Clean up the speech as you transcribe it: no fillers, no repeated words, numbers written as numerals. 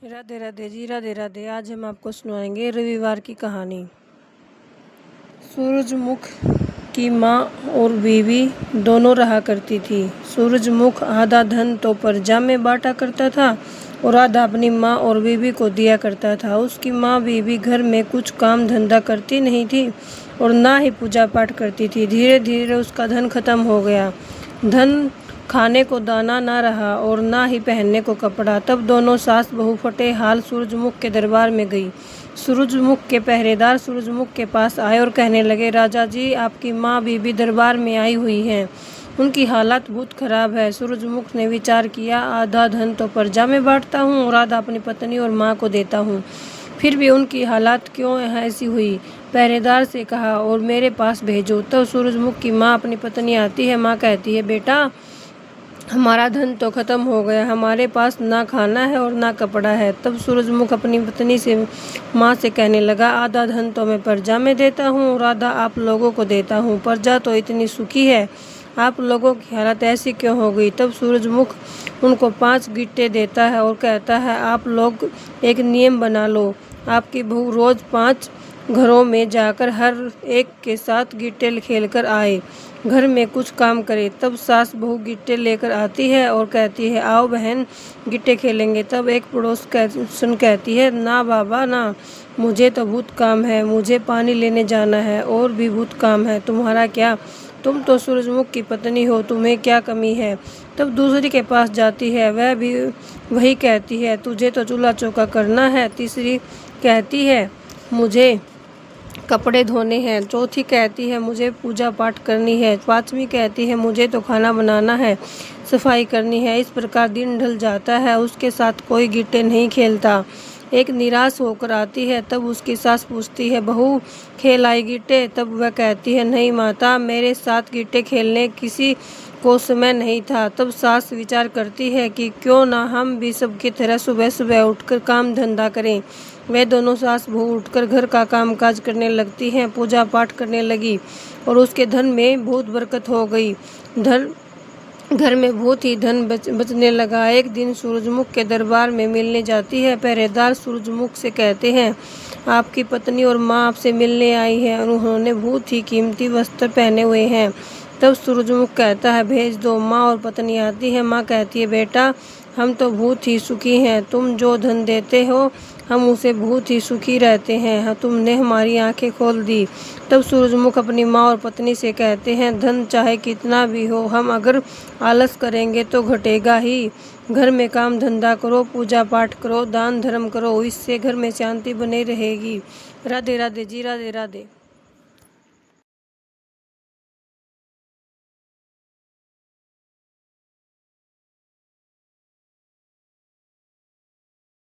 राधे राधे जी, राधे राधे। आज हम आपको सुनाएंगे रविवार की कहानी। सूरजमुख की माँ और बीवी दोनों रहा करती थी। सूरजमुख आधा धन तो प्रजा में बांटा करता था और आधा अपनी माँ और बीवी को दिया करता था। उसकी माँ बीवी घर में कुछ काम धंधा करती नहीं थी और ना ही पूजा पाठ करती थी। धीरे धीरे उसका धन खत्म हो गया। धन खाने को दाना ना रहा और ना ही पहनने को कपड़ा। तब दोनों सास बहू फटे हाल सूरजमुख के दरबार में गई। सूरजमुख के पहरेदार सूरजमुख के पास आए और कहने लगे, राजा जी, आपकी माँ बीबी दरबार में आई हुई हैं। उनकी हालत बहुत खराब है। सूरजमुख ने विचार किया, आधा धन तो प्रजा में बांटता हूँ और आधा अपनी पत्नी और माँ को देता हूँ, फिर भी उनकी हालत क्यों ऐसी हुई। पहरेदार से कहा, और मेरे पास भेजो। तब सूरजमुख की माँ अपनी पत्नी आती है। माँ कहती है, बेटा, हमारा धन तो खत्म हो गया, हमारे पास ना खाना है और ना कपड़ा है। तब सूरजमुख अपनी पत्नी से माँ से कहने लगा, आधा धन तो मैं प्रजा में देता हूँ और आधा आप लोगों को देता हूँ। प्रजा तो इतनी सुखी है, आप लोगों की हालत ऐसी क्यों हो गई। तब सूरजमुख उनको 5 गिट्टे देता है और कहता है, आप लोग एक नियम बना लो, आपकी बहू रोज 5 घरों में जाकर हर एक के साथ गिट्टे खेलकर आए, घर में कुछ काम करे। तब सास बहू गिट्टे लेकर आती है और कहती है, आओ बहन, गिट्टे खेलेंगे। तब एक पड़ोस कहती है, ना बाबा ना, मुझे तो बहुत काम है, मुझे पानी लेने जाना है और भी बहुत काम है। तुम्हारा क्या, तुम तो सूरजमुख की पत्नी हो, तुम्हें क्या कमी है। तब दूसरी के पास जाती है, वह भी वही कहती है, तुझे तो चूल्हा चौका करना है। तीसरी कहती है, मुझे कपड़े धोने हैं। चौथी कहती है, मुझे पूजा पाठ करनी है। 5वीं कहती है, मुझे तो खाना बनाना है, सफाई करनी है। इस प्रकार दिन ढल जाता है, उसके साथ कोई गिट्टे नहीं खेलता। एक निराश होकर आती है। तब उसकी सास पूछती है, बहू, खेल आई गिट्टे। तब वह कहती है, नहीं माता, मेरे साथ गिट्टे खेलने किसी को समय नहीं था। तब सास विचार करती है कि क्यों ना हम भी सबकी तरह सुबह सुबह उठकर काम धंधा करें। वे दोनों सास बहू उठकर घर का काम काज करने लगती हैं। पूजा पाठ करने लगी और उसके धन में बहुत बरकत हो गई। घर में बहुत ही धन बचने लगा। एक दिन सूरजमुख के दरबार में मिलने जाती है। पहरेदार सूरजमुख से कहते हैं, आपकी पत्नी और माँ आपसे मिलने आई है और उन्होंने बहुत ही कीमती वस्त्र पहने हुए हैं। तब सूरजमुख कहता है, भेज दो। माँ और पत्नी आती है। माँ कहती है, बेटा, हम तो बहुत ही सुखी हैं, तुम जो धन देते हो हम उसे बहुत ही सुखी रहते हैं, तुमने हमारी आंखें खोल दी। तब सूरजमुख अपनी माँ और पत्नी से कहते हैं, धन चाहे कितना भी हो, हम अगर आलस करेंगे तो घटेगा ही। घर में काम धंधा करो, पूजा पाठ करो, दान धर्म करो, इससे घर में शांति बनी रहेगी। राधे राधे जी, राधे राधे।